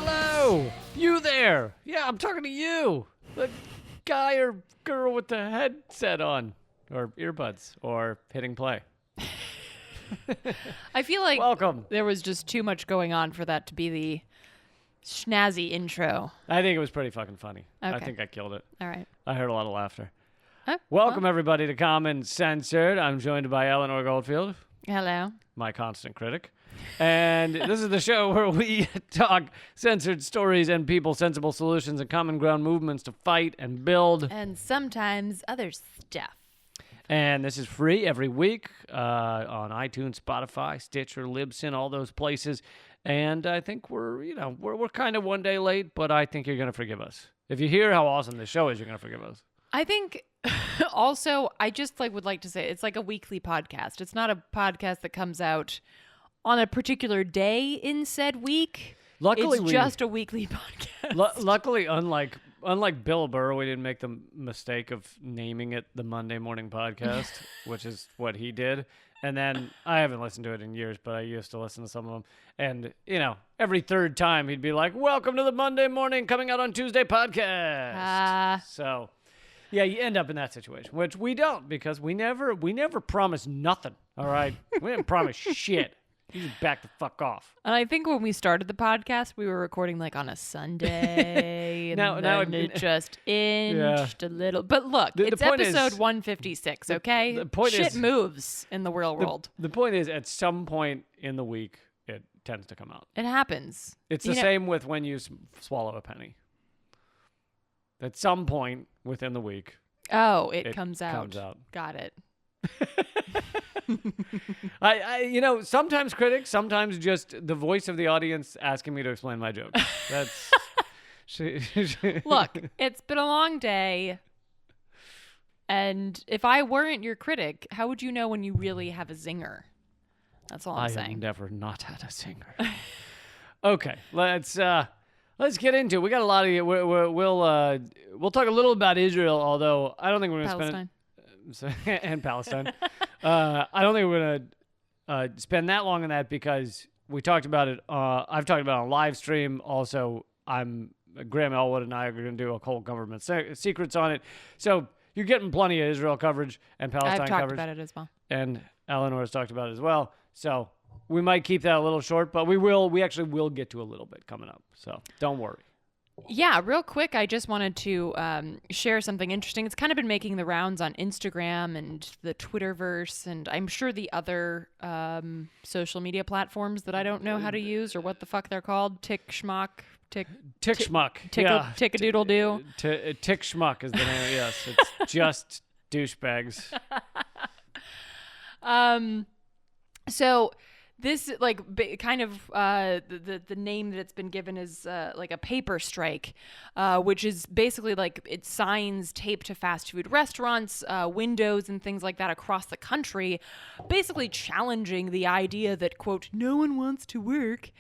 Hello! You there! Yeah, I'm talking to you! The guy or girl with the headset on. Or earbuds. Or hitting play. I feel like Welcome. there was just too much going on for that to be the snazzy intro. I think it was pretty fucking funny. I Okay. think I killed it. All right. I heard a lot of laughter. Oh, Welcome, everybody, to Common Censored. I'm joined by Eleanor Goldfield, Hello. my constant critic. And this is the show where we talk censored stories and people, sensible solutions, and common ground movements to fight and build. And sometimes other stuff. And this is free every week on iTunes, Spotify, Stitcher, Libsyn, all those places. And I think we're kind of one day late, but I think you're going to forgive us. If you hear how awesome this show is, you're going to forgive us. I think also I just would like to say it's like a weekly podcast. It's not a podcast that comes out on a particular day in said week. Luckily, it's just a weekly podcast. Luckily, unlike Bill Burr, we didn't make the mistake of naming it the Monday Morning Podcast, which is what he did. And then I haven't listened to it in years, but I used to listen to some of them. And, every third time he'd be like, "Welcome to the Monday Morning Coming Out on Tuesday podcast." So, yeah, you end up in that situation, which we don't, because we never promise nothing, all right? We didn't promise shit. You just back the fuck off. And I think when we started the podcast, we were recording on a Sunday, and now it just inched a little. But look, it's episode 156, okay? The point Shit is, moves in the real world. The point is, at some point in the week, it tends to come out. It happens. It's the same with when you swallow a penny. At some point within the week. Oh, it comes out. Comes out. Got it. I sometimes critics, sometimes just the voice of the audience asking me to explain my joke. That's Look, it's been a long day. And if I weren't your critic, how would you know when you really have a zinger? That's all I'm saying. I have never not had a singer. Okay, let's get into it. We got a lot of we'll talk a little about Israel, although I don't think we're going to spend and Palestine. I don't think we're going to spend that long on that because we talked about it. I've talked about it on live stream. Also, Graham Elwood and I are going to do a Cold Government Secrets on it. So you're getting plenty of Israel coverage and Palestine coverage. I've talked about it as well. And Eleanor has talked about it as well. So we might keep that a little short, but we actually will get to a little bit coming up. So don't worry. Yeah, real quick, I just wanted to share something interesting. It's kind of been making the rounds on Instagram and the Twitterverse, and I'm sure the other social media platforms that I don't know how to use or what the fuck they're called. Tick schmuck. Tick-a-doodle-doo. Tick schmuck is the name. Yes, it's just douchebags. So this kind of the name that it's been given is like a paper strike, which is basically it signs taped to fast food restaurants, windows and things like that across the country, basically challenging the idea that, quote, no one wants to work,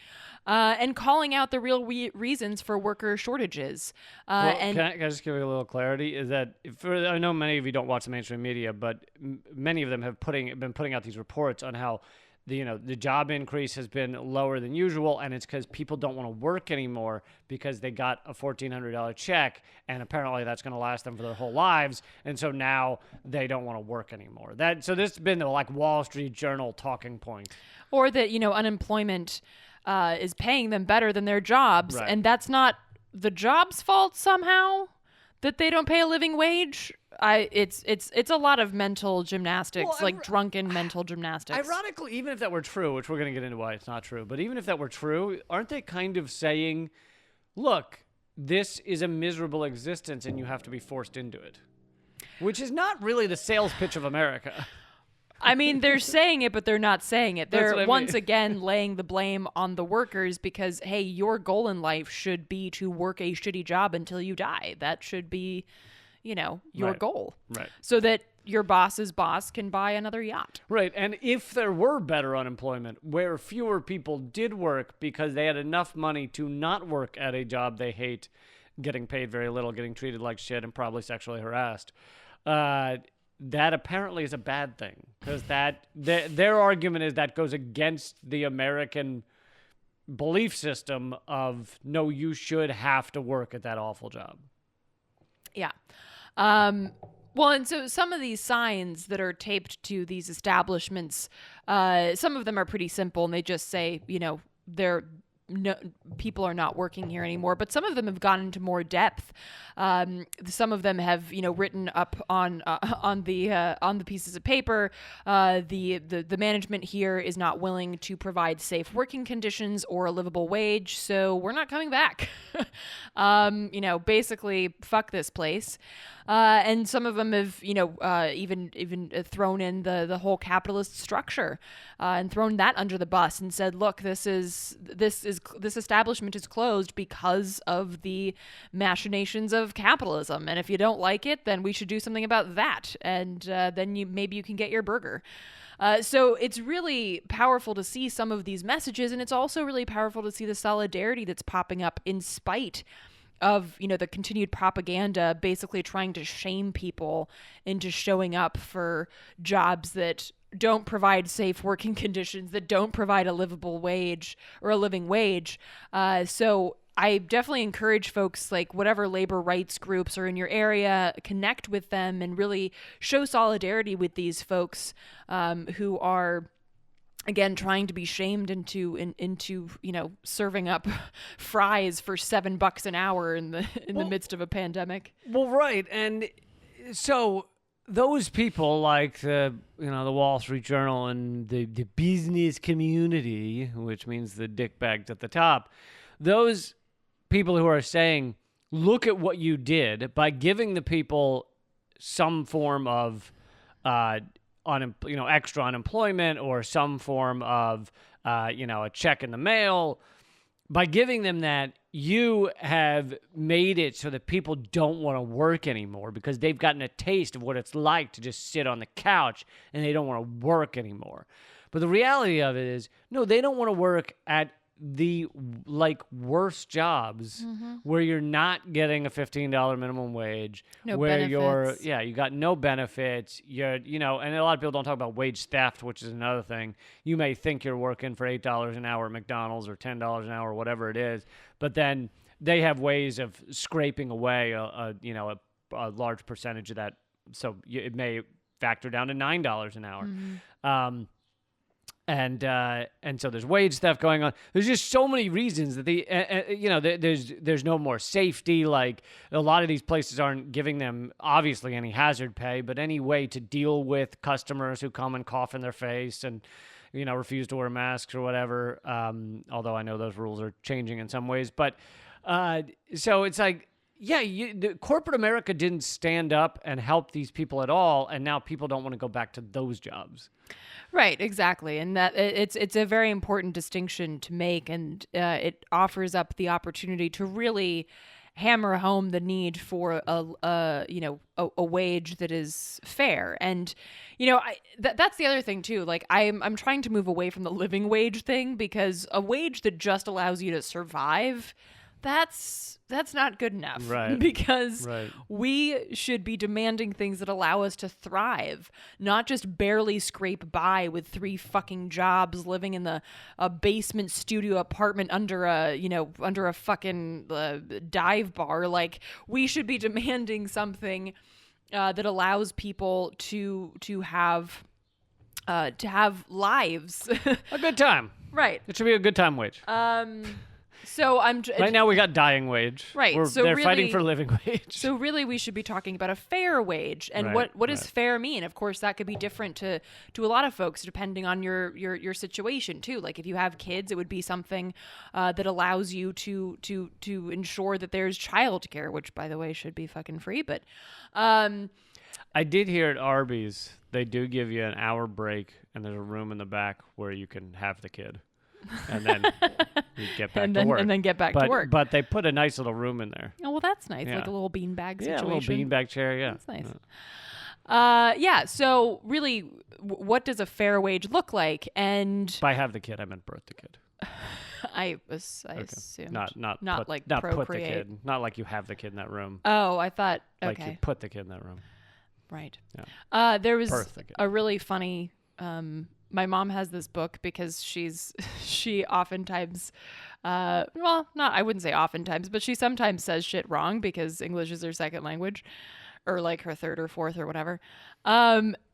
and calling out the real reasons for worker shortages. Can I just give you a little clarity? Is that I know many of you don't watch the mainstream media, but many of them have been putting out these reports on how the job increase has been lower than usual, and it's because people don't want to work anymore because they got a $1,400 check, and apparently that's going to last them for their whole lives, and so now they don't want to work anymore. So this has been the Wall Street Journal talking point. Or that unemployment is paying them better than their jobs, right. And that's not the job's fault somehow that they don't pay a living wage. It's a lot of mental gymnastics, drunken mental gymnastics. Ironically, even if that were true, which we're going to get into why it's not true, but even if that were true, aren't they kind of saying, look, this is a miserable existence and you have to be forced into it? Which is not really the sales pitch of America. I mean, they're saying it, but they're not saying it. They're once again laying the blame on the workers because, hey, your goal in life should be to work a shitty job until you die. That should be, your goal. Right. So that your boss's boss can buy another yacht. Right. And if there were better unemployment where fewer people did work because they had enough money to not work at a job they hate, getting paid very little, getting treated like shit, and probably sexually harassed, that apparently is a bad thing because their argument is that goes against the American belief system of, no, you should have to work at that awful job. Yeah. Well, and so some of these signs that are taped to these establishments, some of them are pretty simple, and they just say, people are not working here anymore. But some of them have gone into more depth. Some of them have, written up on the pieces of paper. The management here is not willing to provide safe working conditions or a livable wage, so we're not coming back. Basically, fuck this place. And some of them have, even thrown in the whole capitalist structure and thrown that under the bus and said, look, this establishment is closed because of the machinations of capitalism, and if you don't like it, then we should do something about that, and then maybe you can get your burger. So it's really powerful to see some of these messages, and it's also really powerful to see the solidarity that's popping up in spite of, the continued propaganda basically trying to shame people into showing up for jobs that don't provide safe working conditions, that don't provide a livable wage or a living wage. So I definitely encourage folks, like whatever labor rights groups are in your area, connect with them and really show solidarity with these folks who are, again, trying to be shamed into serving up fries for $7 an hour in the midst of a pandemic. Well, right, and so those people like the Wall Street Journal and the business community, which means the dickbags at the top, those people who are saying, look at what you did by giving the people some form of extra unemployment or some form of a check in the mail. By giving them that, you have made it so that people don't want to work anymore because they've gotten a taste of what it's like to just sit on the couch and they don't want to work anymore. But the reality of it is, no, they don't want to work at the worst jobs where you're not getting a $15 minimum wage, where benefits. you got no benefits, and a lot of people don't talk about wage theft, which is another thing. You may think you're working for $8 an hour at McDonald's or $10 an hour, whatever it is, but then they have ways of scraping away a large percentage of that, so it may factor down to $9 an hour. And so there's wage theft going on. There's just so many reasons that there's no more safety. Like, a lot of these places aren't giving them obviously any hazard pay, but any way to deal with customers who come and cough in their face and refuse to wear masks or whatever. Although I know those rules are changing in some ways, but so it's like, the corporate America didn't stand up and help these people at all, and now people don't want to go back to those jobs. Right, exactly, and that it's a very important distinction to make, and it offers up the opportunity to really hammer home the need for a wage that is fair. And that's the other thing too. Like, I'm trying to move away from the living wage thing, because a wage that just allows you to survive, that's not good enough. Right. Because we should be demanding things that allow us to thrive, not just barely scrape by with 3 fucking jobs, living in a basement studio apartment under a fucking dive bar. Like, we should be demanding something that allows people to have lives. A good time. Right. It should be a good time wage. So right now we got dying wage. Right. They're fighting for living wage. So really we should be talking about a fair wage. And what does fair mean? Of course, that could be different to a lot of folks depending on your situation too. Like, if you have kids, it would be something that allows you to ensure that there's childcare, which, by the way, should be fucking free. But I did hear at Arby's, they do give you an hour break, and there's a room in the back where you can have the kid. And then you get back to work. And then get back to work. But they put a nice little room in there. Oh, well, that's nice. Yeah. Like a little beanbag situation. Yeah, a little beanbag chair, yeah. That's nice. So really, what does a fair wage look like? And by have the kid, I meant birth the kid. I assumed. Not like not procreate. Put the kid. Not like you have the kid in that room. Oh, I thought, okay. Like you put the kid in that room. Right. Yeah. There was Birth the kid. a really funny my mom has this book because she oftentimes, well, not, I wouldn't say oftentimes, but she sometimes says shit wrong because English is her second language, or like her third or fourth or whatever.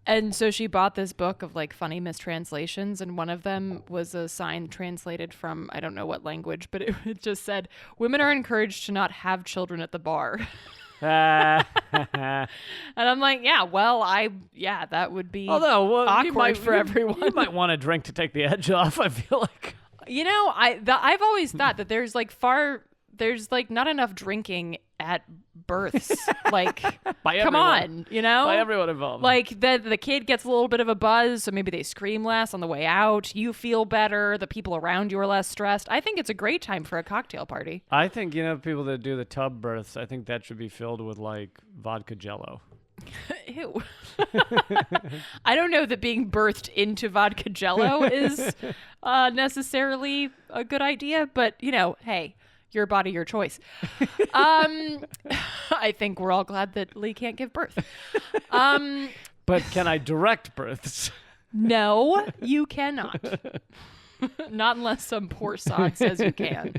And so she bought this book of like funny mistranslations, and one of them was a sign translated from I don't know what language, but it just said, "Women are encouraged to not have children at the bar." And I'm like, yeah, that would be awkward for everyone. You might want a drink to take the edge off. I feel like, I've always thought that there's not enough drinking at births. Like, come on, by everyone involved. Like the kid gets a little bit of a buzz, so maybe they scream less on the way out. You feel better. The people around you are less stressed. I think it's a great time for a cocktail party. I think people that do the tub births, I think that should be filled with like vodka Jello. Ew. I don't know that being birthed into vodka Jello is necessarily a good idea, but hey. Your body, your choice. I think we're all glad that Lee can't give birth. But can I direct births? No, you cannot. Not unless some poor sod says you can.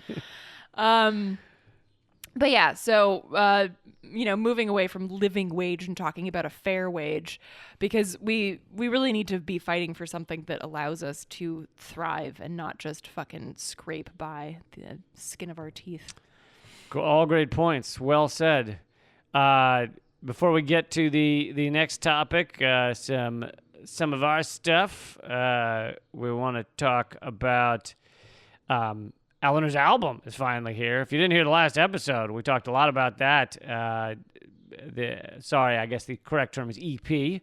But yeah, so, moving away from living wage and talking about a fair wage, because we really need to be fighting for something that allows us to thrive and not just fucking scrape by the skin of our teeth. All great points. Well said. Before we get to the next topic, some of our stuff, we want to talk about Eleanor's album is finally here. If you didn't hear the last episode, we talked a lot about that. I guess the correct term is EP.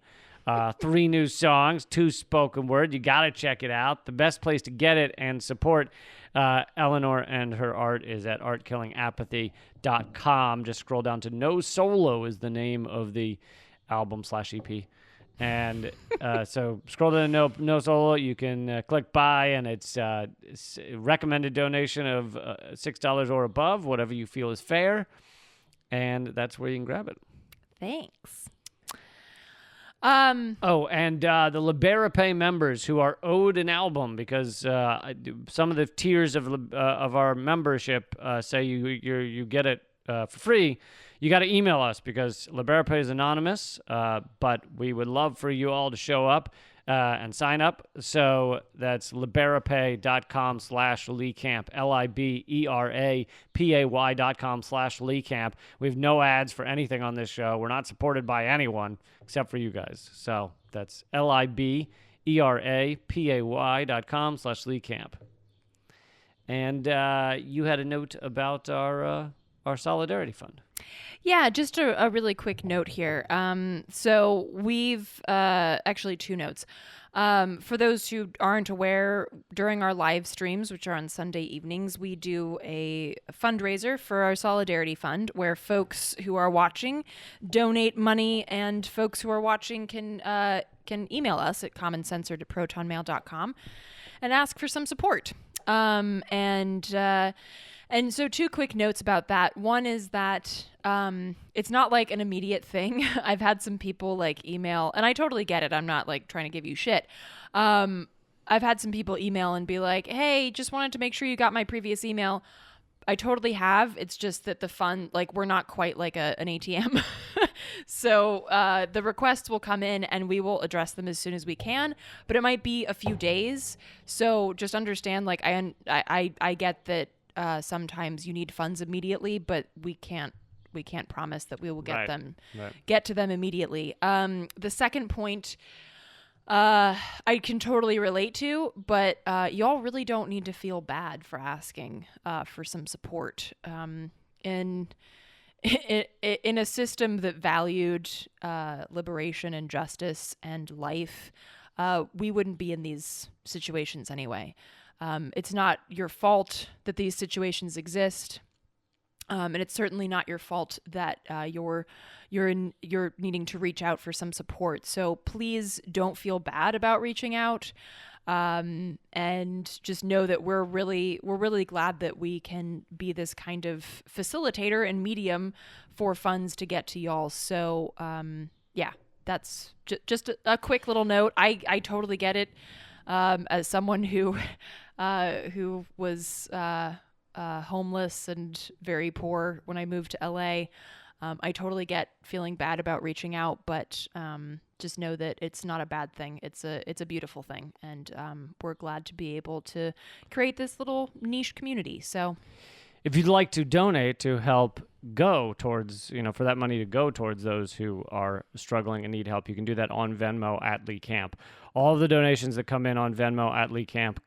3 new songs, 2 spoken word. You got to check it out. The best place to get it and support Eleanor and her art is at artkillingapathy.com. Just scroll down to No Solo is the name of the album/EP. And so scroll to no Solo. You can click buy, and it's recommended donation of $6 or above, whatever you feel is fair. And that's where you can grab it. Thanks. And the Liberapay members who are owed an album, because some of the tiers of our membership say you get it for free. You got to email us because Liberapay is anonymous, but we would love for you all to show up and sign up. So that's liberapay.com/LeeCamp, LIBERAPAY.com/LeeCamp. We have no ads for anything on this show. We're not supported by anyone except for you guys. So that's LIBERAPAY.com/LeeCamp. And you had a note about our Solidarity Fund. Yeah, just a really quick note here. So we've actually 2 notes. For those who aren't aware, during our live streams, which are on Sunday evenings, we do a fundraiser for our Solidarity Fund where folks who are watching donate money, and folks who are watching can email us at commoncensored@protonmail.com and ask for some support. And so 2 quick notes about that. One is that it's not like an immediate thing. I've had some people like email, and I totally get it. I'm not like trying to give you shit. I've had some people email and be like, hey, just wanted to make sure you got my previous email. I totally have. It's just that the fund, like, we're not quite like an ATM. So the requests will come in and we will address them as soon as we can, but it might be a few days. So just understand, like, I get that sometimes you need funds immediately, but we can't promise that we will get to them immediately. The second point I can totally relate to, but y'all really don't need to feel bad for asking for some support. In a system that valued liberation and justice and life, we wouldn't be in these situations anyway. It's not your fault that these situations exist, and it's certainly not your fault that you're needing to reach out for some support. So please don't feel bad about reaching out, and just know that we're really glad that we can be this kind of facilitator and medium for funds to get to y'all. So yeah, that's just a quick little note. I totally get it. as someone who was homeless and very poor when I moved to LA, I totally get feeling bad about reaching out, but just know that it's not a bad thing. It's a beautiful thing, and we're glad to be able to create this little niche community. So, if you'd like to donate to help go towards, for that money to go towards those who are struggling and need help, you can do that on Venmo at Lee Camp. All of the donations that come in on Venmo at Lee Camp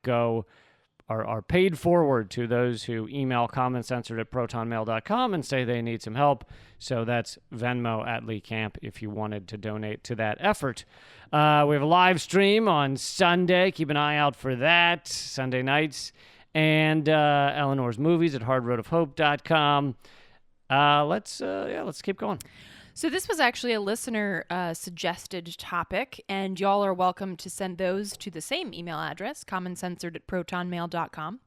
are paid forward to those who email commoncensored@protonmail.com and say they need some help. So that's Venmo at Lee Camp if you wanted to donate to that effort. We have a live stream on Sunday. Keep an eye out for that, Sunday nights. And Eleanor's movies at hardroadofhope.com. Let's keep going. So this was actually a listener suggested topic, and y'all are welcome to send those to the same email address, commoncensored@protonmail.com.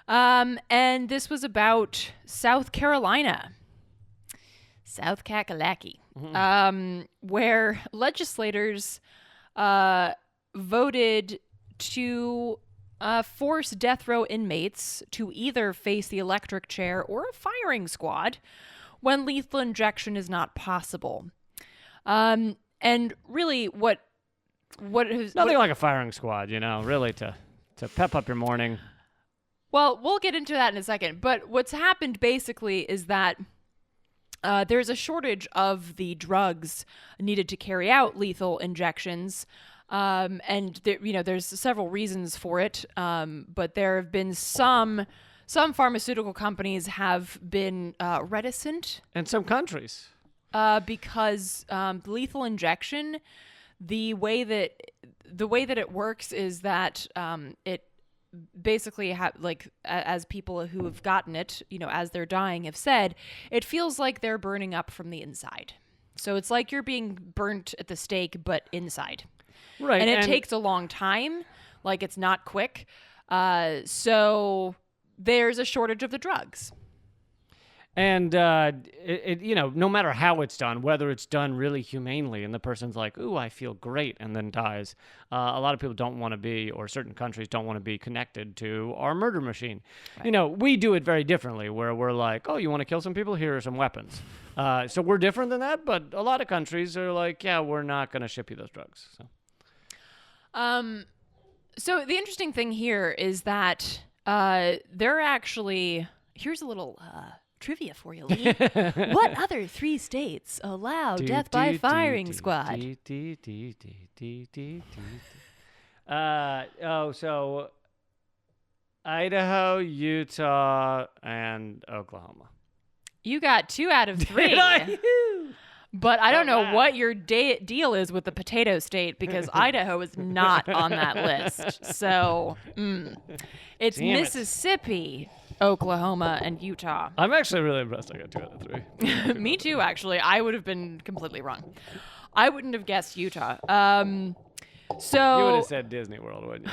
And this was about South Carolina, South Kakalaki, where legislators voted to force death row inmates to either face the electric chair or a firing squad when lethal injection is not possible. And really what is nothing like a firing squad, really to pep up your morning. Well, we'll get into that in a second. But what's happened basically is that there's a shortage of the drugs needed to carry out lethal injections. And there's several reasons for it. But there have been some pharmaceutical companies have been reticent. And some countries. Because the lethal injection, the way that it works is that it basically as people who have gotten it, as they're dying have said, it feels like they're burning up from the inside. So it's like you're being burnt at the stake, but inside. Right. And it takes a long time. Like, it's not quick. So there's a shortage of the drugs. And, no matter how it's done, whether it's done really humanely and the person's like, ooh, I feel great, and then dies, a lot of people don't want to be, or certain countries don't want to be connected to our murder machine. Right. We do it very differently, where we're like, oh, you want to kill some people? Here are some weapons. So we're different than that, but a lot of countries are like, yeah, we're not going to ship you those drugs. So the interesting thing here is that they're actually, here's a little trivia for you, Lee. What other 3 states allow death by firing squad? So Idaho, Utah, and Oklahoma. You got 2 out of 3. But I don't know what your deal is with the potato state, because Idaho is not on that list. So it's Mississippi, Oklahoma, and Utah. I'm actually really impressed I got 2 out of 3. Me too, actually. I would have been completely wrong. I wouldn't have guessed Utah. So you would have said Disney World, wouldn't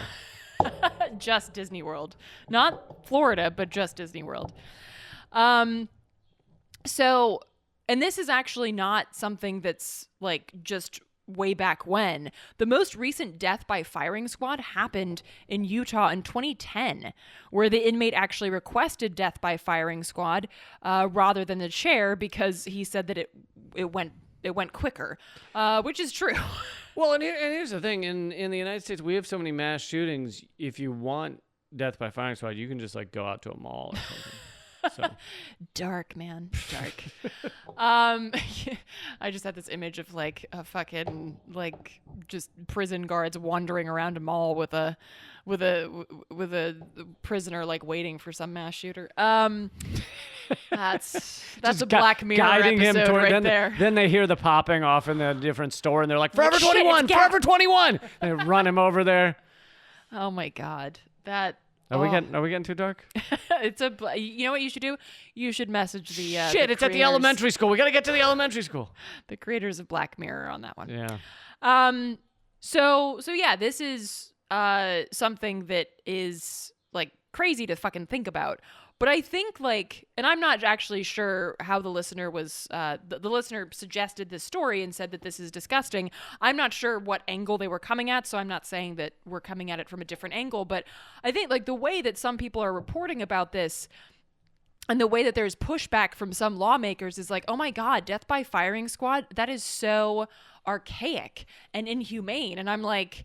you? Just Disney World. Not Florida, but just Disney World. And this is actually not something that's like just way back when. The most recent death by firing squad happened in Utah in 2010, where the inmate actually requested death by firing squad rather than the chair, because he said that it went quicker, which is true. Well, and here's the thing. In the United States, we have so many mass shootings. If you want death by firing squad, you can just go out to a mall or something. So. Dark, man. Dark. I just had this image of a fucking just prison guards wandering around a mall with a prisoner waiting for some mass shooter. That's a Black Mirror guiding episode him toward, right there. Then they hear the popping off in the different store, and they're like, "Forever Shit, 21, Forever 21." They run him over there. Oh my God, Are we getting too dark? You know what you should do? You should message the it's at the elementary school. We got to get to the elementary school. The creators of Black Mirror on that one. Yeah. So yeah, this is something that is crazy to fucking think about. But I think like, and I'm not actually sure how the listener was, the listener suggested this story and said that this is disgusting. I'm not sure what angle they were coming at, so I'm not saying that we're coming at it from a different angle. But I think like the way that some people are reporting about this and the way that there's pushback from some lawmakers is like, oh my God, death by firing squad, that is so archaic and inhumane. And I'm like,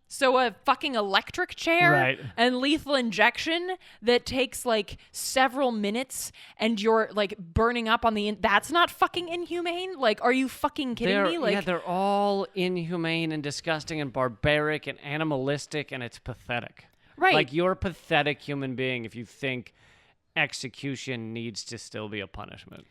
so a fucking electric chair and lethal injection that takes like several minutes and you're like burning up on that's not fucking inhumane? Like, are you fucking kidding me? Like, yeah, they're all inhumane and disgusting and barbaric and animalistic, and it's pathetic. Right. Like, you're a pathetic human being if you think execution needs to still be a punishment.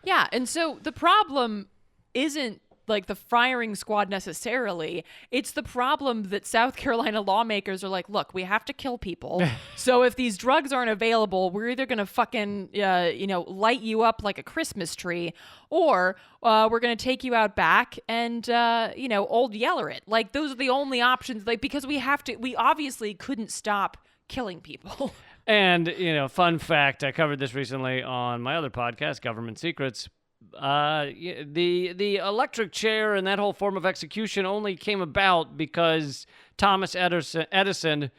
Yeah, and so the problem isn't like the firing squad necessarily. It's the problem that South Carolina lawmakers are like, look, we have to kill people. So if these drugs aren't available, we're either going to fucking, light you up like a Christmas tree, or we're going to take you out back and, old yeller it. Like, those are the only options, like, because we obviously couldn't stop killing people. And, fun fact, I covered this recently on my other podcast, Government Secrets. The electric chair and that whole form of execution only came about because Thomas Edison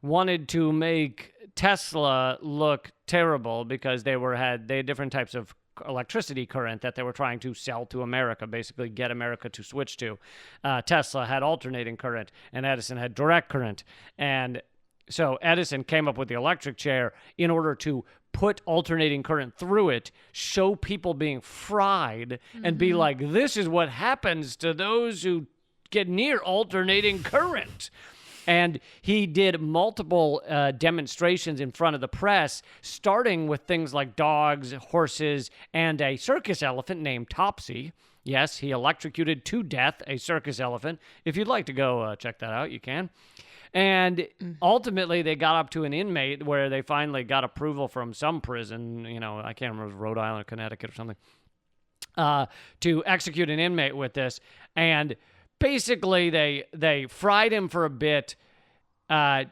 wanted to make Tesla look terrible because they had different types of electricity current that they were trying to sell to America, basically get America to switch to. Tesla had alternating current and Edison had direct current. And so Edison came up with the electric chair in order to put alternating current through it, show people being fried, and be like, this is what happens to those who get near alternating current. And he did multiple demonstrations in front of the press, starting with things like dogs, horses, and a circus elephant named Topsy. Yes, he electrocuted to death a circus elephant. If you'd like to go check that out, you can. And ultimately, they got up to an inmate where they finally got approval from some prison, I can't remember, it was Rhode Island or Connecticut or something, to execute an inmate with this. And basically, they fried him for a bit, had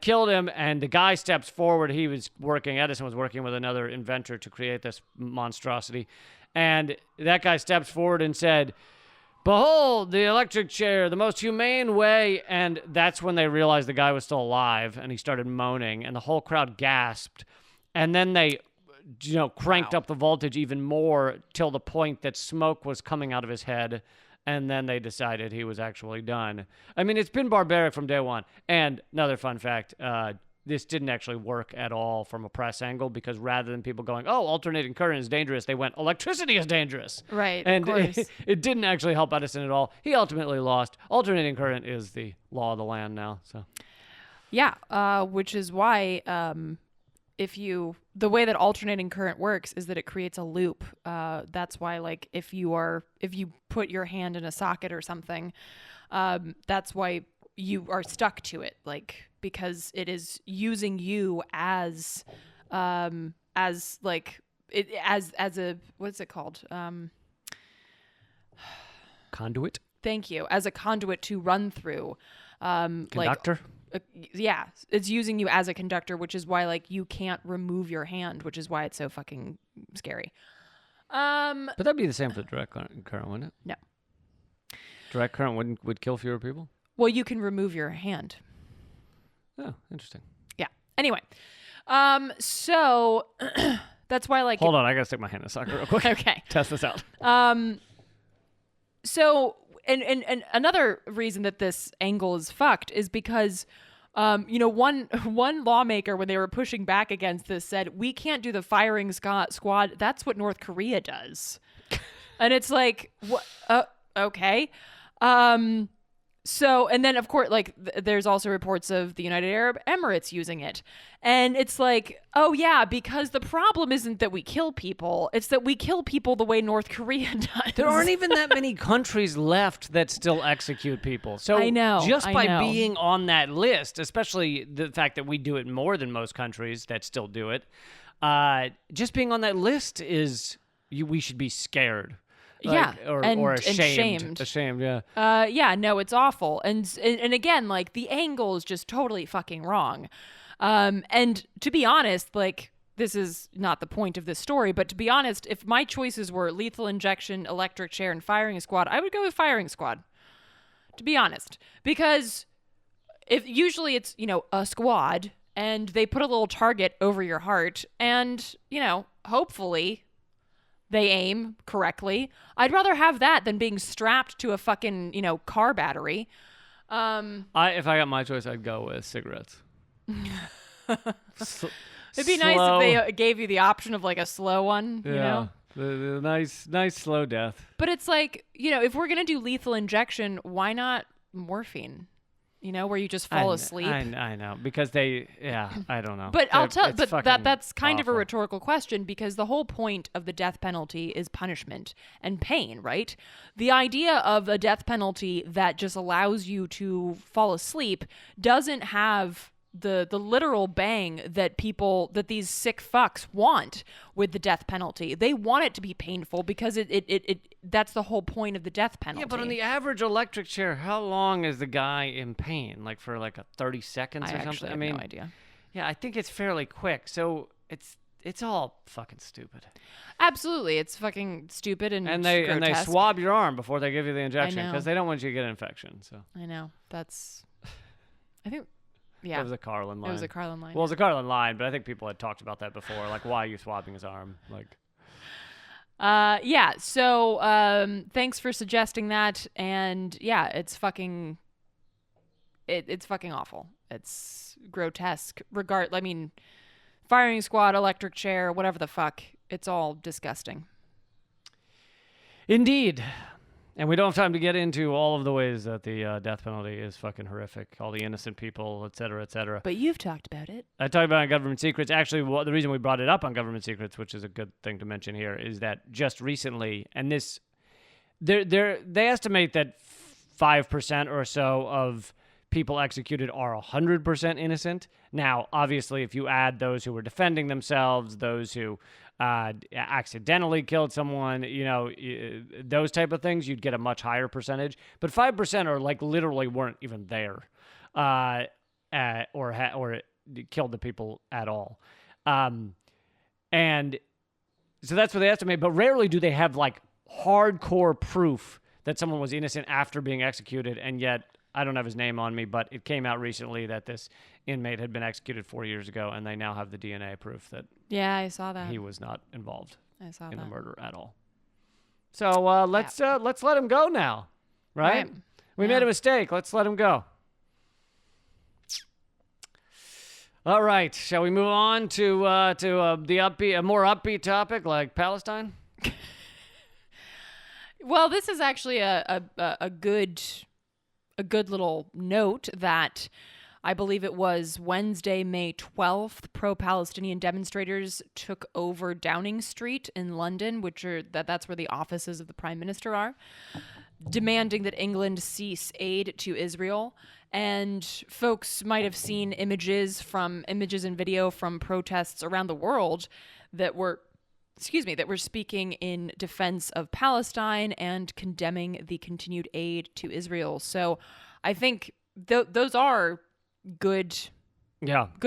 killed him, and the guy steps forward. Edison was working with another inventor to create this monstrosity. And that guy steps forward and said, "Behold, the electric chair, the most humane way." And that's when they realized the guy was still alive, and he started moaning, and the whole crowd gasped. And then they, cranked up the voltage even more till the point that smoke was coming out of his head. And then they decided he was actually done. I mean, it's been barbaric from day one. And another fun fact, this didn't actually work at all from a press angle, because rather than people going, oh, alternating current is dangerous, they went, electricity is dangerous. Right, and of course. It didn't actually help Edison at all. He ultimately lost. Alternating current is the law of the land now. So, yeah, which is why the way that alternating current works is that it creates a loop. That's why, like, if you put your hand in a socket or something, that's why you are stuck to it, like, because it is using you as a, what's it called? Conduit? Thank you. As a conduit to run through. Conductor? Yeah, it's using you as a conductor, which is why, like, you can't remove your hand, which is why it's so fucking scary. But that'd be the same for direct current, wouldn't it? No. Direct current would kill fewer people? Well, you can remove your hand. Oh, interesting. Yeah. Anyway, so that's why, like, hold on, I gotta stick my hand in a socket real quick. Okay. Test this out. So, and another reason that this angle is fucked is because, one lawmaker, when they were pushing back against this, said, we can't do the firing squad. That's what North Korea does. And it's like, what? Okay. So, and then of course, like, there's also reports of the United Arab Emirates using it. And it's like, oh yeah, because the problem isn't that we kill people, it's that we kill people the way North Korea does. There aren't even that many countries left that still execute people. So I know, being on that list, especially the fact that we do it more than most countries that still do it, just being on that list we should be scared. or ashamed. And shamed. Ashamed, yeah. No, it's awful. And again, like, the angle is just totally fucking wrong. And to be honest, like, this is not the point of this story, but to be honest, if my choices were lethal injection, electric chair, and firing squad, I would go with firing squad. To be honest, because if usually it's, a squad and they put a little target over your heart and, hopefully they aim correctly. I'd rather have that than being strapped to a fucking, car battery. If I got my choice, I'd go with cigarettes. It'd be nice if they gave you the option of like a slow one, you know? The nice slow death. But it's like, if we're going to do lethal injection, why not morphine? Where you just fall asleep. I know because I don't know. But that's kind awful. of a rhetorical question because the whole point of the death penalty is punishment and pain, right? The idea of a death penalty that just allows you to fall asleep doesn't have the literal bang that these sick fucks want with the death penalty. They want it to be painful because it that's the whole point of the death penalty. Yeah, but on the average electric chair, how long is the guy in pain? Like for 30 seconds or something? I have no idea. Yeah, I think it's fairly quick. So it's all fucking stupid. Absolutely, it's fucking stupid and they swab your arm before they give you the injection because they don't want you to get an infection. So I know that's. I think. Yeah. It was a Carlin line. It was a Carlin line. Well, it was a Carlin line, but I think people had talked about that before. Like, why are you swabbing his arm? Like. So, thanks for suggesting that. And yeah, it's fucking awful. It's grotesque. Firing squad, electric chair, whatever the fuck. It's all disgusting. Indeed. And we don't have time to get into all of the ways that the death penalty is fucking horrific. All the innocent people, et cetera, et cetera. But you've talked about it. I talked about government secrets. Actually, the reason we brought it up on government secrets, which is a good thing to mention here, is that just recently, and this, they estimate that 5% or so of people executed are 100% innocent. Now, obviously, if you add those who were defending themselves, those who accidentally killed someone, those type of things, you'd get a much higher percentage. But 5% are like literally weren't even there, or killed the people at all. And so that's what they estimate. But rarely do they have like hardcore proof that someone was innocent after being executed. And yet, I don't have his name on me, but it came out recently that this inmate had been executed 4 years ago, and they now have the DNA proof that I saw that he was not involved in the murder at all. So let's let him go now, right? We made a mistake. Let's let him go. All right, shall we move on to a more upbeat topic like Palestine? Well, this is actually a good little note that I believe it was Wednesday, May 12th, pro-Palestinian demonstrators took over Downing Street in London, that's where the offices of the Prime Minister are, demanding that England cease aid to Israel. And folks might have seen images and video from protests around the world that were speaking in defense of Palestine and condemning the continued aid to Israel. So I think those are good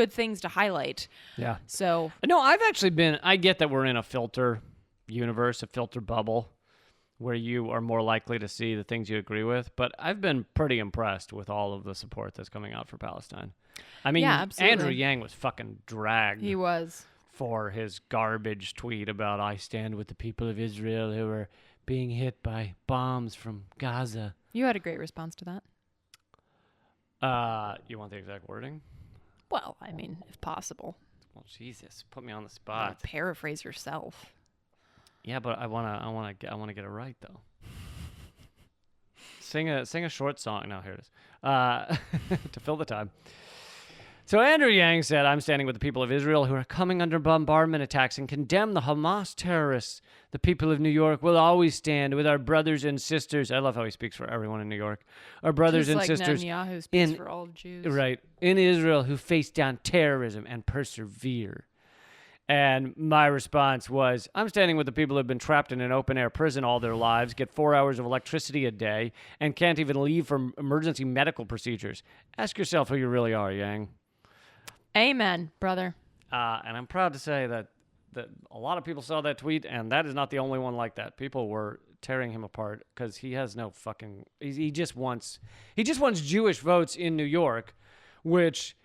things to highlight. Yeah. So no, I get that we're in a filter universe, a filter bubble where you are more likely to see the things you agree with, but I've been pretty impressed with all of the support that's coming out for Palestine. I mean, Andrew Yang was fucking dragged. He was. For his garbage tweet about I stand with the people of Israel who are being hit by bombs from Gaza. You had a great response to that. You want the exact wording? Well, I mean, if possible. Well, Jesus, put me on the spot. Paraphrase yourself. Yeah, but I wanna get it right though. Sing a short song. No, here it is. To fill the time. So Andrew Yang said, I'm standing with the people of Israel who are coming under bombardment attacks and condemn the Hamas terrorists. The people of New York will always stand with our brothers and sisters. I love how he speaks for everyone in New York. Our brothers and sisters Netanyahu speaks for all Jews. Right. In Israel who face down terrorism and persevere. And my response was, I'm standing with the people who have been trapped in an open-air prison all their lives, get 4 hours of electricity a day, and can't even leave for emergency medical procedures. Ask yourself who you really are, Yang. Amen, brother. And I'm proud to say that a lot of people saw that tweet, and that is not the only one like that. People were tearing him apart because he has no fucking... He just wants Jewish votes in New York, which...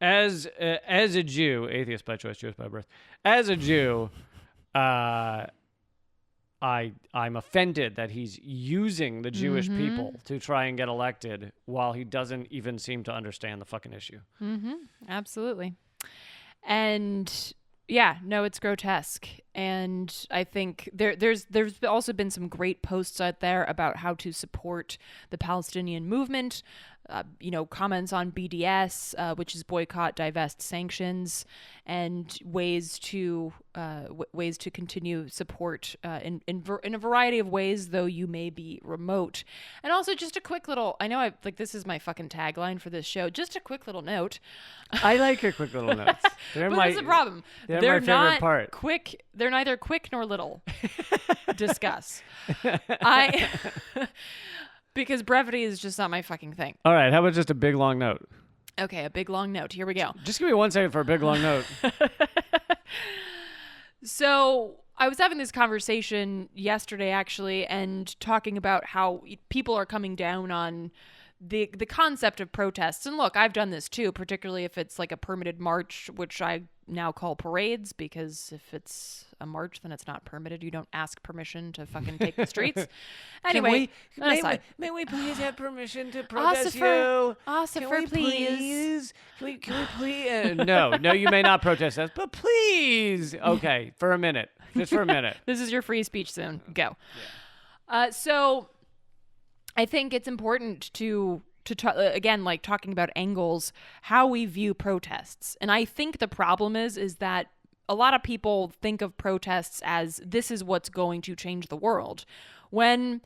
As a Jew, atheist by choice, Jewish by birth, as a Jew, I'm offended that he's using the Jewish people to try and get elected while he doesn't even seem to understand the fucking issue. Absolutely. And yeah, no, it's grotesque. And I think there's also been some great posts out there about how to support the Palestinian movement. Comments on BDS, which is boycott, divest, sanctions, and ways to continue support in a variety of ways, though you may be remote. And also, just a quick little, I know this is my fucking tagline for this show. Just a quick little note. I like your quick little notes. But that's the problem. They're my favorite part. Quick. They're neither quick nor little. Discuss. Because brevity is just not my fucking thing. All right, how about just a big long note? Okay, a big long note. Here we go. Just give me 1 second for a big long note. So I was having this conversation yesterday, actually, and talking about how people are coming down on the concept of protests. And look, I've done this too, particularly if it's like a permitted march, which I now call parades, because if it's a march, then it's not permitted. You don't ask permission to fucking take the streets. Anyway, may we please have permission to protest you? Ossifer, please. Can we please? No, you may not protest us, but please. Okay, for a minute. Just for a minute. This is your free speech soon. Go. Yeah. So I think it's important to again, like talking about angles, how we view protests. And I think the problem is that a lot of people think of protests as this is what's going to change the world. When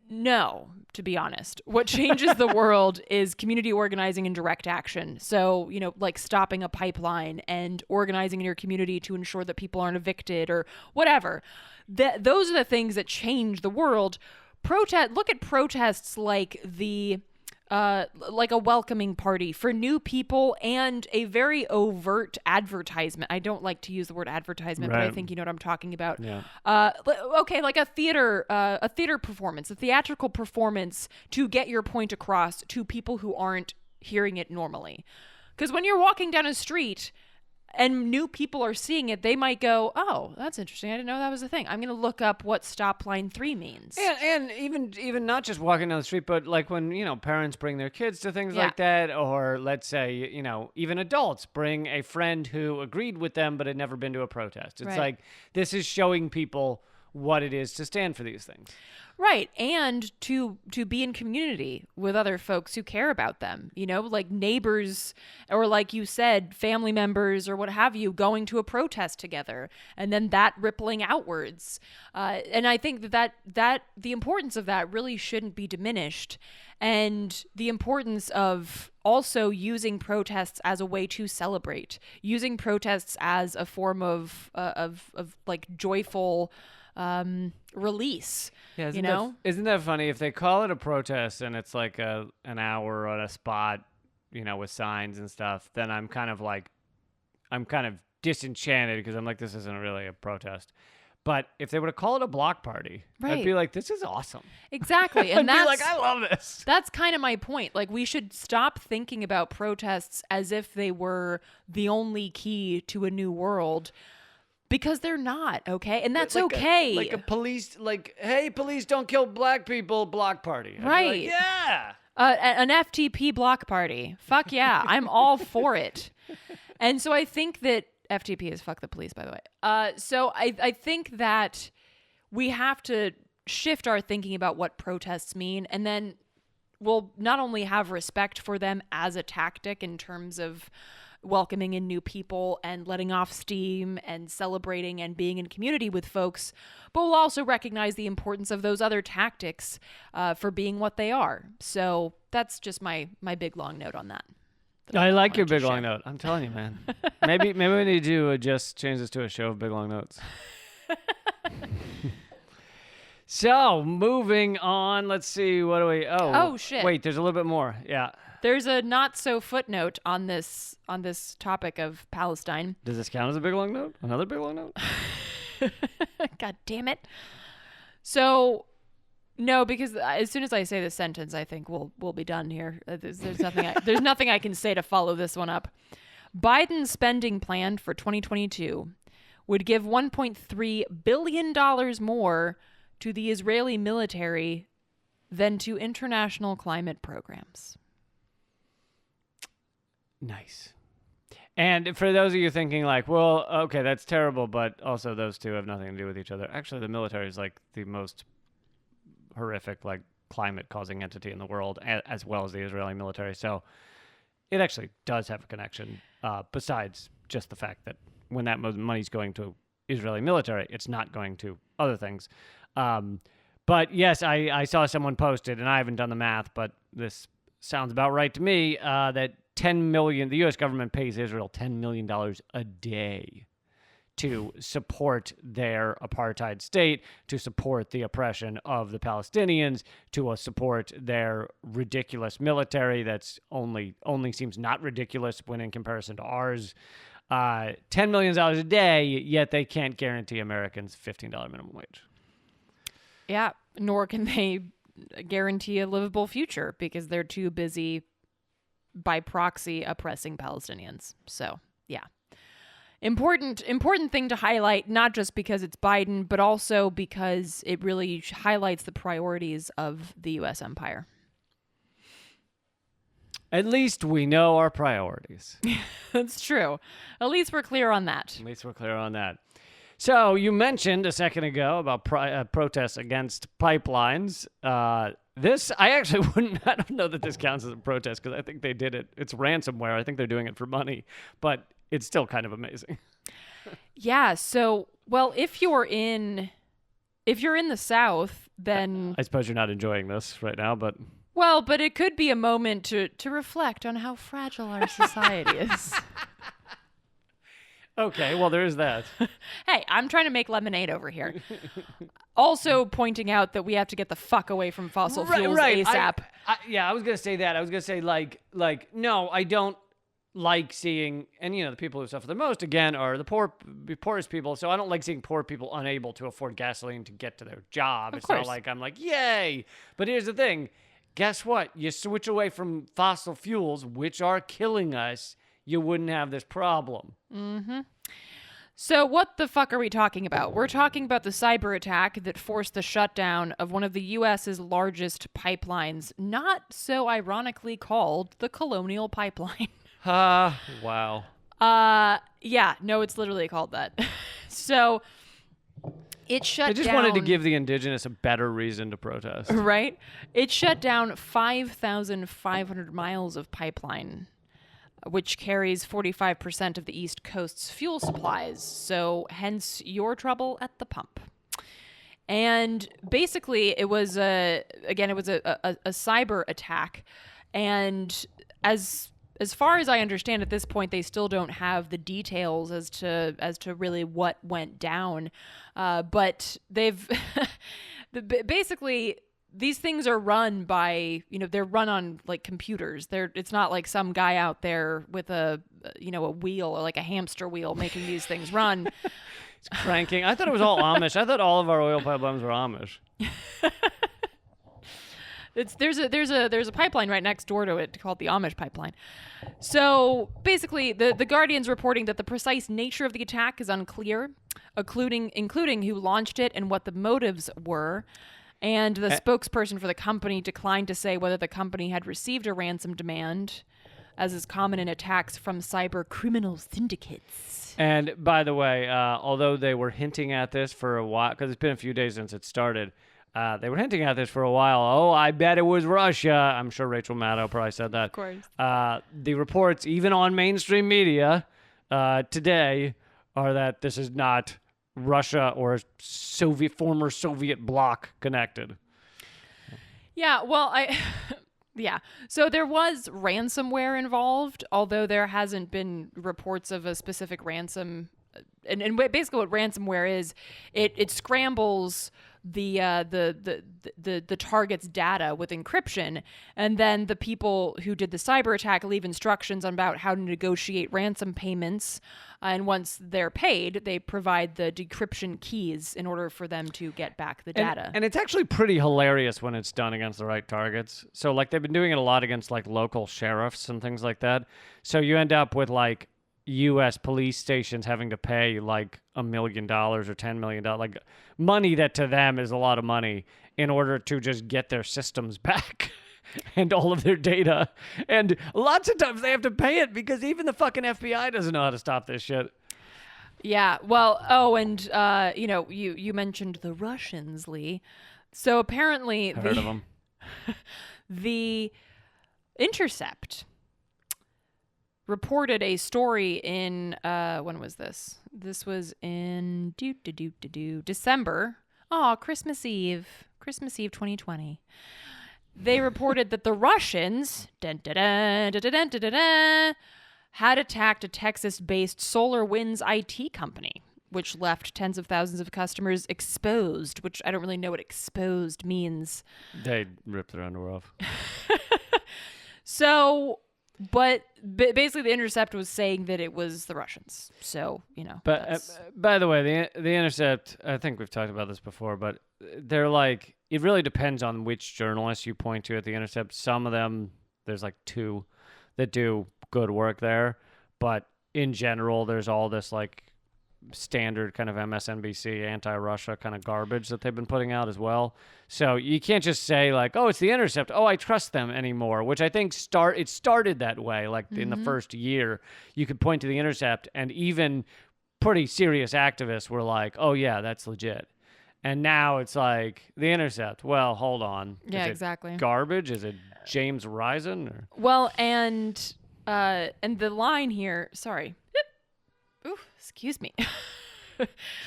no, to be honest, what changes the world is community organizing and direct action. So, like stopping a pipeline and organizing in your community to ensure that people aren't evicted or whatever. Those are the things that change the world. Look at protests like like a welcoming party for new people and a very overt advertisement. I don't like to use the word advertisement, right, but I think you know what I'm talking about. Yeah. Okay, like a theater performance, a theatrical performance to get your point across to people who aren't hearing it normally. Because when you're walking down a street and new people are seeing it, they might go, oh, that's interesting. I didn't know that was a thing. I'm going to look up what stop line 3 means. And even not just walking down the street, but like when, parents bring their kids to things like that, or let's say, even adults bring a friend who agreed with them but had never been to a protest. It's like, this is showing people what it is to stand for these things. Right. And to be in community with other folks who care about them, like neighbors, or like you said, family members or what have you, going to a protest together, and then that rippling outwards. And I think that the importance of that really shouldn't be diminished. And the importance of also using protests as a way to celebrate, using protests as a form of like joyful release. Yeah, isn't that funny? If they call it a protest and it's like an hour at a spot, with signs and stuff, then I'm kind of disenchanted because I'm like, this isn't really a protest. But if they were to call it a block party, I'd be like, this is awesome. Exactly. And I'd be like, I love this. That's kind of my point. Like, we should stop thinking about protests as if they were the only key to a new world. Because they're not, okay? And that's okay. Like a police, hey, police don't kill black people block party. Right. Yeah. An FTP block party. Fuck yeah. I'm all for it. And so I think that FTP is fuck the police, by the way. So I think that we have to shift our thinking about what protests mean, and then we'll not only have respect for them as a tactic in terms of welcoming in new people and letting off steam and celebrating and being in community with folks, but we'll also recognize the importance of those other tactics for being what they are. So that's just my big long note on that. I like your big long note. I'm telling you, man. Maybe we need to just change this to a show of big long notes. So, moving on. Let's see. What do we... Oh, shit. Wait, there's a little bit more. Yeah. There's a not-so footnote on this topic of Palestine. Does this count as a big long note? Another big long note? God damn it. So, no, because as soon as I say this sentence, I think we'll be done here. There's nothing I can say to follow this one up. Biden's spending plan for 2022 would give $1.3 billion more to the Israeli military than to international climate programs. Nice. And for those of you thinking like, well, okay, that's terrible, but also those two have nothing to do with each other. Actually, the military is like the most horrific, like climate-causing entity in the world, as well as the Israeli military. So it actually does have a connection, besides just the fact that when that money's going to Israeli military, it's not going to other things. But yes, I saw someone post it, and I haven't done the math, but this sounds about right to me, that the U.S. government pays Israel $10 million a day to support their apartheid state, to support the oppression of the Palestinians, to support their ridiculous military that's only seems not ridiculous when in comparison to ours. $10 million a day, yet they can't guarantee Americans $15 minimum wage. Yeah, nor can they guarantee a livable future because they're too busy by proxy oppressing Palestinians. So, yeah. Important thing to highlight, not just because it's Biden, but also because it really highlights the priorities of the U.S. empire. At least we know our priorities. That's true. At least we're clear on that. So you mentioned a second ago about protests against pipelines. This, I actually I don't know that this counts as a protest because I think they did it. It's ransomware. I think they're doing it for money, but it's still kind of amazing. Yeah. So, well, if you're in the South, then I suppose you're not enjoying this right now, but it could be a moment to reflect on how fragile our society is. Okay, well, there is that. Hey, I'm trying to make lemonade over here. Also pointing out that we have to get the fuck away from fossil fuels ASAP. I was going to say that. I was going to say, like, no, I don't like seeing, and, the people who suffer the most, again, are the poorest people. So I don't like seeing poor people unable to afford gasoline to get to their job. It's not like I'm like, yay. But here's the thing. Guess what? You switch away from fossil fuels, which are killing us, you wouldn't have this problem. Mm-hmm. So what the fuck are we talking about? We're talking about the cyber attack that forced the shutdown of one of the U.S.'s largest pipelines, not so ironically called the Colonial Pipeline. Wow. Yeah, no, it's literally called that. So it shut down. I just wanted to give the indigenous a better reason to protest. Right? It shut down 5,500 miles of pipeline, which carries 45% of the East Coast's fuel supplies. So hence your trouble at the pump. And basically it was a cyber attack. And as far as I understand at this point, they still don't have the details as to really what went down. But they've basically, these things are run by, they're run on like computers. It's not like some guy out there with a wheel or like a hamster wheel making these things run. It's cranking. I thought it was all Amish. I thought all of our oil pipelines were Amish. There's a pipeline right next door to it called the Amish pipeline. So basically, the Guardian's reporting that the precise nature of the attack is unclear, including who launched it and what the motives were. And the spokesperson for the company declined to say whether the company had received a ransom demand, as is common in attacks from cyber criminal syndicates. And by the way, although they were hinting at this for a while, because it's been a few days since it started, they were hinting at this for a while. Oh, I bet it was Russia. I'm sure Rachel Maddow probably said that. Of course. The reports, even on mainstream media today, are that this is not Russia or former Soviet bloc connected. Yeah, well, Yeah. So there was ransomware involved, although there hasn't been reports of a specific ransom. And basically what ransomware is, it scrambles the target's data with encryption, and then the people who did the cyber attack leave instructions about how to negotiate ransom payments, and once they're paid, they provide the decryption keys in order for them to get back the data. And it's actually pretty hilarious when it's done against the right targets. So like they've been doing it a lot against like local sheriffs and things like that. So you end up with like U.S. police stations having to pay like $1 million or $10 million, like money that to them is a lot of money, in order to just get their systems back and all of their data. And lots of times they have to pay it because even the fucking FBI doesn't know how to stop this shit. Yeah. Well, and you mentioned the Russians, Lee. So apparently I've heard of them. The Intercept reported a story in when was this? This was in December. Oh, Christmas Eve 2020. They reported that the Russians had attacked a Texas-based SolarWinds IT company, which left tens of thousands of customers exposed, which I don't really know what exposed means. They ripped their underwear off. So, but basically the Intercept was saying that it was the Russians. So, But by the way, the Intercept, I think we've talked about this before, but they're like, it really depends on which journalist you point to at the Intercept. Some of them, there's like 2 that do good work there, but in general, there's all this like standard kind of MSNBC anti-Russia kind of garbage that they've been putting out as well. So you can't just say like, oh, it's the Intercept, oh, I trust them anymore, which I think it started that way. Like in the first year, you could point to the Intercept and even pretty serious activists were like, oh yeah, that's legit. And now it's like the Intercept. Well, hold on. Yeah, Is it exactly. garbage? Is it James Risen? Or? Well, and the line here, sorry. Ooh, excuse me.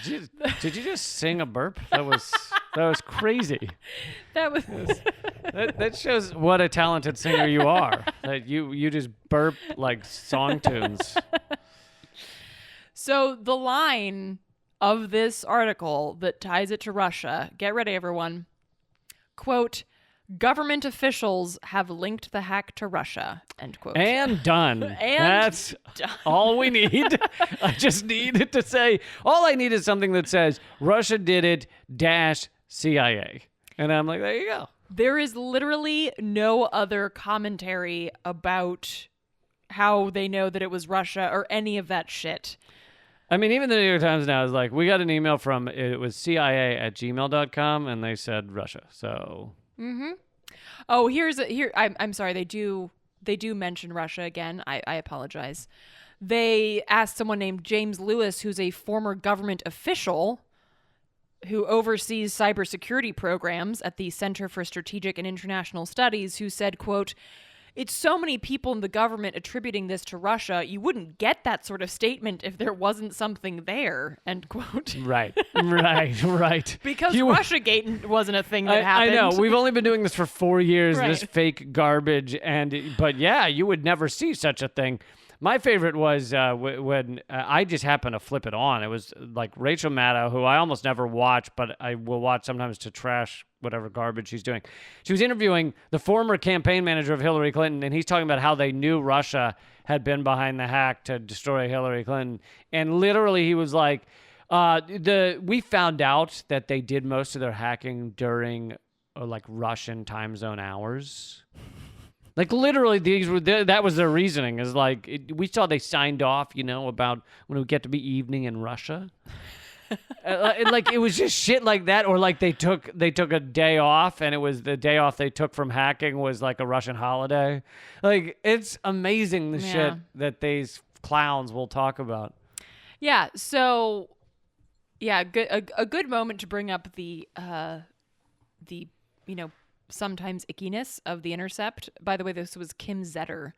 Did you just sing a burp? That was crazy. That was that shows what a talented singer you are. That you just burp like song tunes. So the line of this article that ties it to Russia, get ready everyone, quote, government officials have linked the hack to Russia, end quote. And done. That's done. All we need. I just need to say, all I need is something that says Russia did it -CIA. And I'm like, there you go. There is literally no other commentary about how they know that it was Russia or any of that shit. I mean, even the New York Times now is like, we got an email from, it was CIA@gmail.com, and they said Russia. So. Mm-hmm. Oh, I'm sorry. They do mention Russia again. I apologize. They asked someone named James Lewis, who's a former government official who oversees cybersecurity programs at the Center for Strategic and International Studies, who said, quote, it's so many people in the government attributing this to Russia, you wouldn't get that sort of statement if there wasn't something there, end quote. Right. Because Russiagate wasn't a thing that happened. I know. We've only been doing this for 4 years, right. This fake garbage. But yeah, you would never see such a thing. My favorite was when I just happened to flip it on. It was like Rachel Maddow, who I almost never watch, but I will watch sometimes to trash whatever garbage she's doing. She was interviewing the former campaign manager of Hillary Clinton, and he's talking about how they knew Russia had been behind the hack to destroy Hillary Clinton. And literally he was like, we found out that they did most of their hacking during like Russian time zone hours. Like literally, that was their reasoning. Is like we saw they signed off, about when it would get to be evening in Russia. Like it was just shit like that, or like they took a day off, and it was the day off they took from hacking was like a Russian holiday. Like it's amazing the shit that these clowns will talk about. Yeah. So, yeah, a good moment to bring up the sometimes ickiness of the Intercept. By the way, this was Kim Zetter.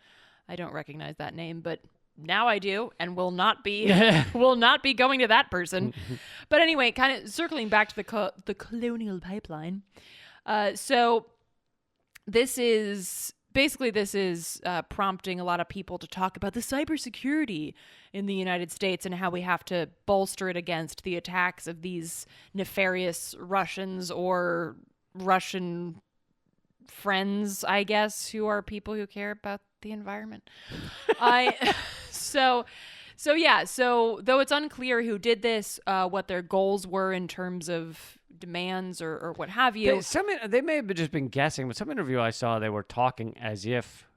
I don't recognize that name, but now I do, and will not be going to that person. But anyway, kind of circling back to the colonial pipeline. So this is basically this is prompting a lot of people to talk about the cybersecurity in the United States and how we have to bolster it against the attacks of these nefarious Russians or Russian friends, I guess, who are people who care about the environment. So though it's unclear who did this, what their goals were in terms of demands or what have you. They may have just been guessing, but some interview I saw, they were talking as if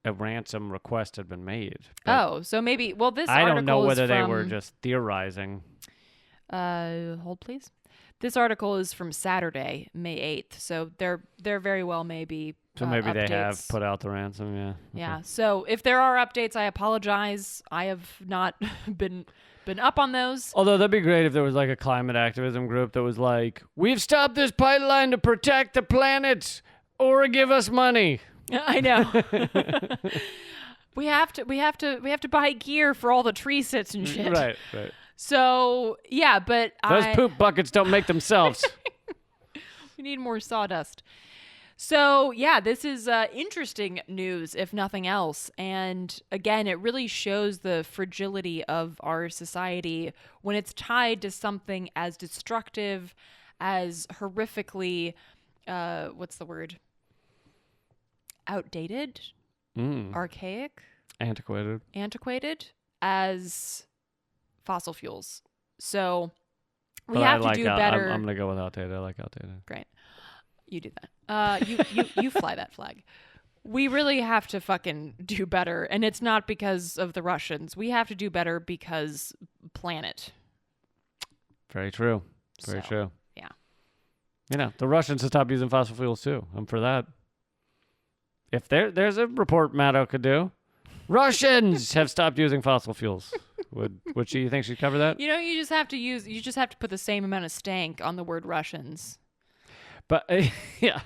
a ransom request had been made. So maybe, well, this I article don't know whether is they from, were just theorizing. Hold, please. This article is from Saturday, May 8th, so there very well may be So maybe updates. they have put out the ransom, yeah. Yeah, so if there are updates, I apologize. I have not been up on those. Although that'd be great if there was like a climate activism group that was like, we've stopped this pipeline to protect the planet or give us money. I know. we have to buy gear for all the tree sits and shit. Right. So, yeah, but those poop buckets don't make themselves. We need more sawdust. So, yeah, this is interesting news, if nothing else. And again, it really shows the fragility of our society when it's tied to something as destructive, as horrifically, what's the word? Outdated? Archaic? Antiquated as fossil fuels. So we have to do better. I'm going to go with outdated. I like outdated. Great. You do that. You fly that flag. We really have to fucking do better. And it's not because of the Russians. We have to do better because planet. Very true. Very true. Yeah. You know, the Russians have stopped using fossil fuels too. I'm for that. If there's a report Maddow could do. Russians have stopped using fossil fuels. Would you think she'd cover that? You know, you just have to put the same amount of stank on the word Russians. But yeah.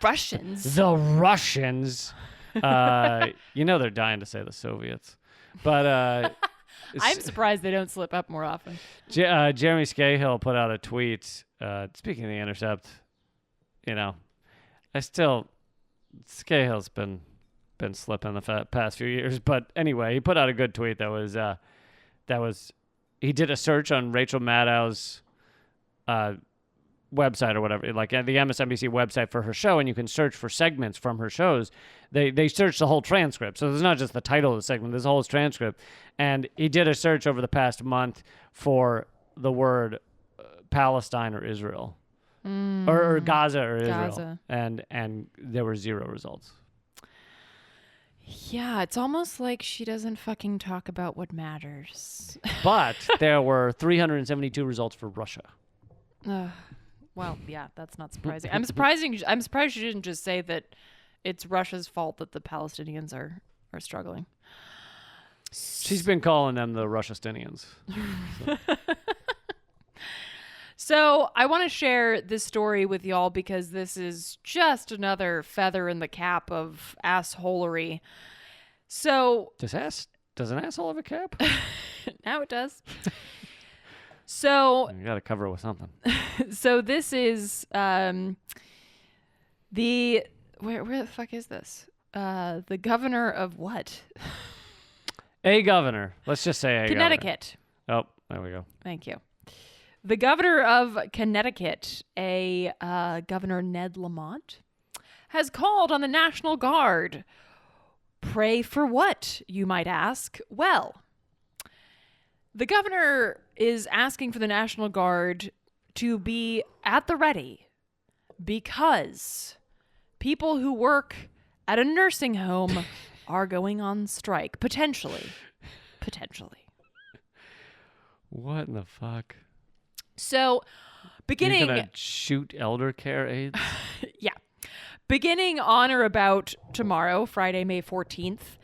Russians. The Russians. You know they're dying to say the Soviets. But I'm surprised they don't slip up more often. Jeremy Scahill put out a tweet. Speaking of The Intercept, you know, Scahill's been slipping the past few years. But anyway, he put out a good tweet that was he did a search on Rachel Maddow's website or whatever, like the MSNBC website for her show, and you can search for segments from her shows. They search the whole transcript, so there's not just the title of the segment, there's a whole transcript. And he did a search over the past month for the word Palestine or Israel, or Gaza or Israel, and there were 0 results. Yeah, it's almost like she doesn't fucking talk about what matters. But there were 372 results for Russia. Well, yeah, that's not surprising. I'm surprised she didn't just say that it's Russia's fault that the Palestinians are struggling. She's been calling them the Russistinians. So I want to share this story with y'all because this is just another feather in the cap of assholery. So does an asshole have a cap? Now it does. So you got to cover it with something. So this is where the fuck is this? The governor of what? A governor. Let's just say Connecticut. Governor. Oh, there we go. Thank you. The governor of Connecticut, Governor Ned Lamont, has called on the National Guard. Pray for what, you might ask? Well, the governor is asking for the National Guard to be at the ready because people who work at a nursing home are going on strike. Potentially. What in the fuck? So, beginning... You're gonna shoot elder care aides? Yeah. Beginning on or about tomorrow, Friday, May 14th,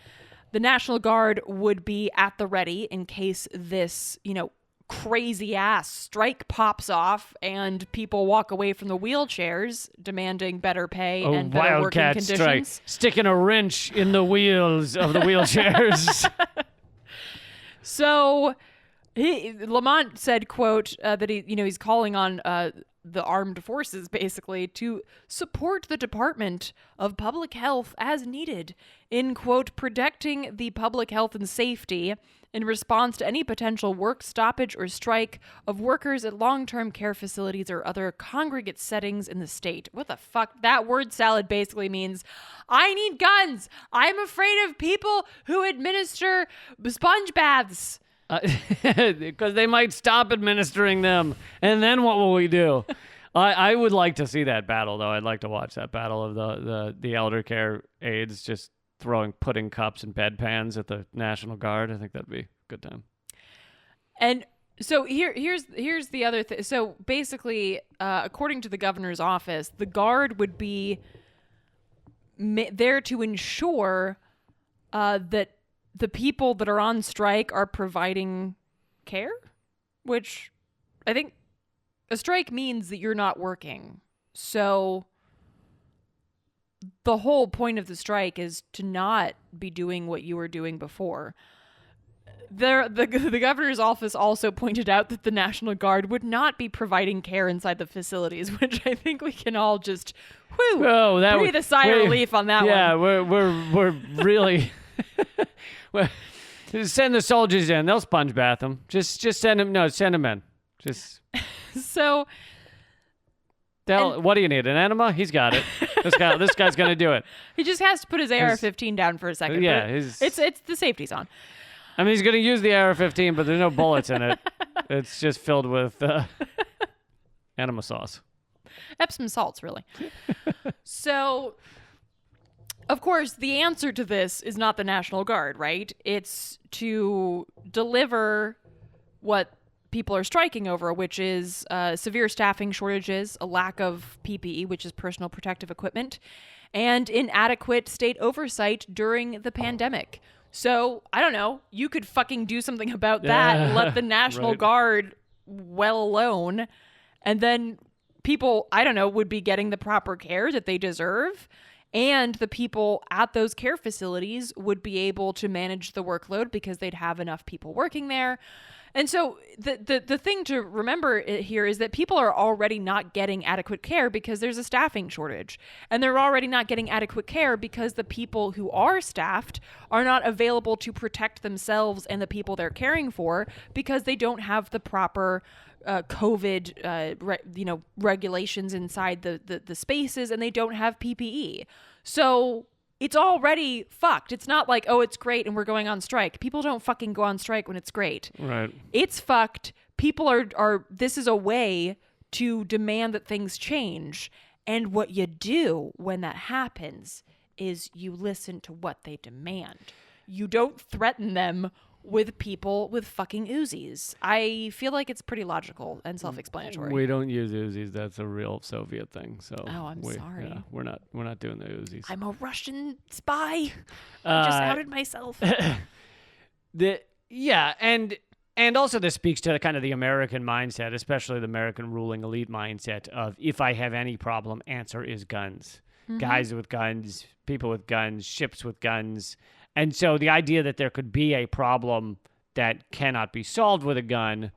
the National Guard would be at the ready in case this, crazy ass strike pops off and people walk away from the wheelchairs demanding better pay and better working conditions. Strike. Sticking a wrench in the wheels of the wheelchairs. So Lamont said, quote, that he's calling on the armed forces basically to support the Department of Public Health as needed in, quote, protecting the public health and safety in response to any potential work stoppage or strike of workers at long-term care facilities or other congregate settings in the state. What the fuck? That word salad basically means, I need guns. I'm afraid of people who administer sponge baths. Because they might stop administering them. And then what will we do? I would like to see that battle, though. I'd like to watch that battle of the elder care aides just throwing pudding cups and bedpans at the National Guard. I think that'd be a good time. And so here's the other thing. So basically, according to the governor's office, the Guard would be there to ensure that the people that are on strike are providing care, which I think a strike means that you're not working. So the whole point of the strike is to not be doing what you were doing before. The governor's office also pointed out that the National Guard would not be providing care inside the facilities, which I think we can all just breathe a sigh of relief on that one. Yeah, we're really just send the soldiers in. They'll sponge bath them. Just send them. No, send them in. Just so. What do you need? An enema? He's got it. This guy's gonna do it. He just has to put his AR-15 down for a second. Yeah, it's the safety's on. I mean, he's gonna use the AR-15, but there's no bullets in it. It's just filled with enema sauce. Epsom salts, really. So, of course, the answer to this is not the National Guard, right? It's to deliver what people are striking over, which is severe staffing shortages, a lack of PPE, which is personal protective equipment, and inadequate state oversight during the pandemic. So, I don't know, you could fucking do something about that and let the National Guard well alone, and then people, I don't know, would be getting the proper care that they deserve, and the people at those care facilities would be able to manage the workload because they'd have enough people working there. And so the thing to remember here is that people are already not getting adequate care because there's a staffing shortage. And they're already not getting adequate care because the people who are staffed are not available to protect themselves and the people they're caring for because they don't have the proper COVID regulations inside the spaces, and they don't have PPE. So it's already fucked. It's not like, oh, it's great and we're going on strike. People don't fucking go on strike when it's great. Right. It's fucked. People are this is a way to demand that things change. And what you do when that happens is you listen to what they demand. You don't threaten them with people with fucking Uzis. I feel like it's pretty logical and self-explanatory. We don't use Uzis. That's a real Soviet thing. So I'm sorry. Yeah, we're not doing the Uzis. I'm a Russian spy. I just outed myself. And also this speaks to kind of the American mindset, especially the American ruling elite mindset of, if I have any problem, answer is guns. Mm-hmm. Guys with guns, people with guns, ships with guns. And so the idea that there could be a problem that cannot be solved with a gun,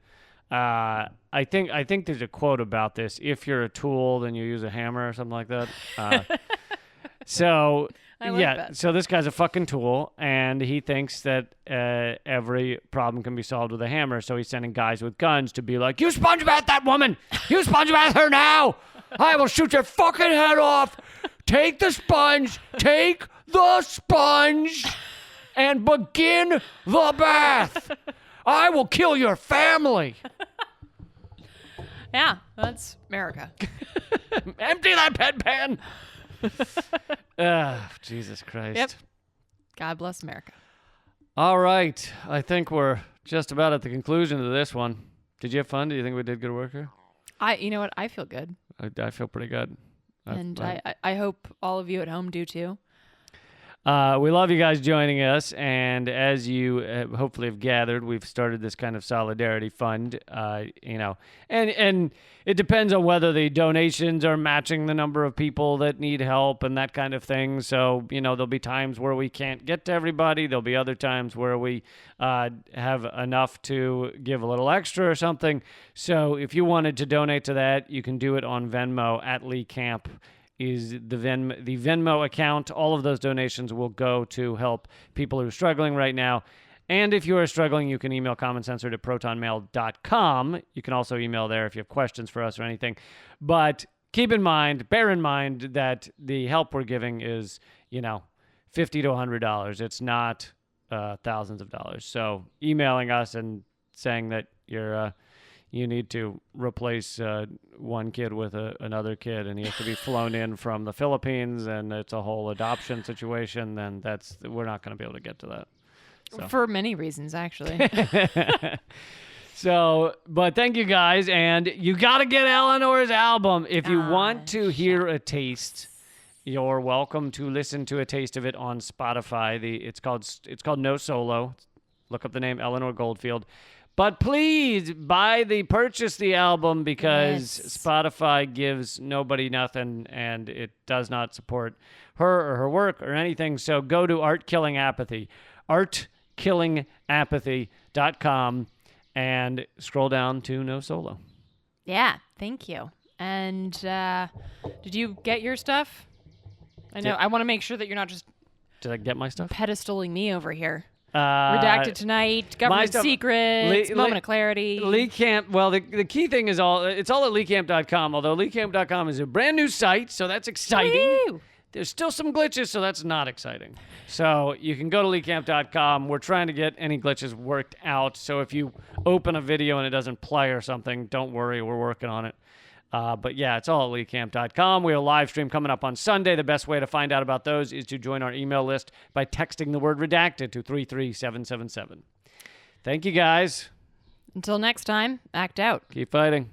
I think there's a quote about this. If you're a tool, then you use a hammer or something like that. So this guy's a fucking tool, and he thinks that every problem can be solved with a hammer. So he's sending guys with guns to be like, you sponge bath that woman! You sponge bath her now! I will shoot your fucking head off! Take the sponge! Take the sponge! And begin the bath! I will kill your family! Yeah, that's America. Empty that bedpan! Jesus Christ. Yep. God bless America. All right. I think we're just about at the conclusion of this one. Did you have fun? Do you think we did good work here? You know what? I feel good. I feel pretty good. And I hope all of you at home do too. We love you guys joining us, and as you hopefully have gathered, we've started this kind of solidarity fund, and it depends on whether the donations are matching the number of people that need help and that kind of thing. So, there'll be times where we can't get to everybody. There'll be other times where we have enough to give a little extra or something. So if you wanted to donate to that, you can do it on Venmo at Lee Camp. Is the Venmo account. All of those donations will go to help people who are struggling right now. And if you are struggling, you can email commoncensored@protonmail.com. You can also email there if you have questions for us or anything. But bear in mind that the help we're giving is, $50 to $100. It's not thousands of dollars. So emailing us and saying that you need to replace one kid with another kid, and he has to be flown in from the Philippines, and it's a whole adoption situation, then we're not going to be able to get to that. So. For many reasons, actually. So, but thank you guys, and you got to get Eleanor's album. If you want to hear a taste, you're welcome to listen to a taste of it on Spotify. It's called No Solo. Look up the name Eleanor Goldfield. But please purchase the album, because Spotify gives nobody nothing, and it does not support her or her work or anything. So go to artkillingapathy.com and scroll down to No Solo. Yeah, thank you. And did you get your stuff? I know. I want to make sure that you're not just... Did I get my stuff? Pedestaling me over here. Redacted Tonight, Government Secrets, Moment of Clarity. Lee Camp, well, the key thing is it's all at leecamp.com, although leecamp.com is a brand new site, so that's exciting. Woo! There's still some glitches, so that's not exciting. So you can go to leecamp.com. We're trying to get any glitches worked out, so if you open a video and it doesn't play or something, don't worry, we're working on it. But yeah, it's all at leecamp.com. We have a live stream coming up on Sunday. The best way to find out about those is to join our email list by texting the word redacted to 33777. Thank you, guys. Until next time, act out. Keep fighting.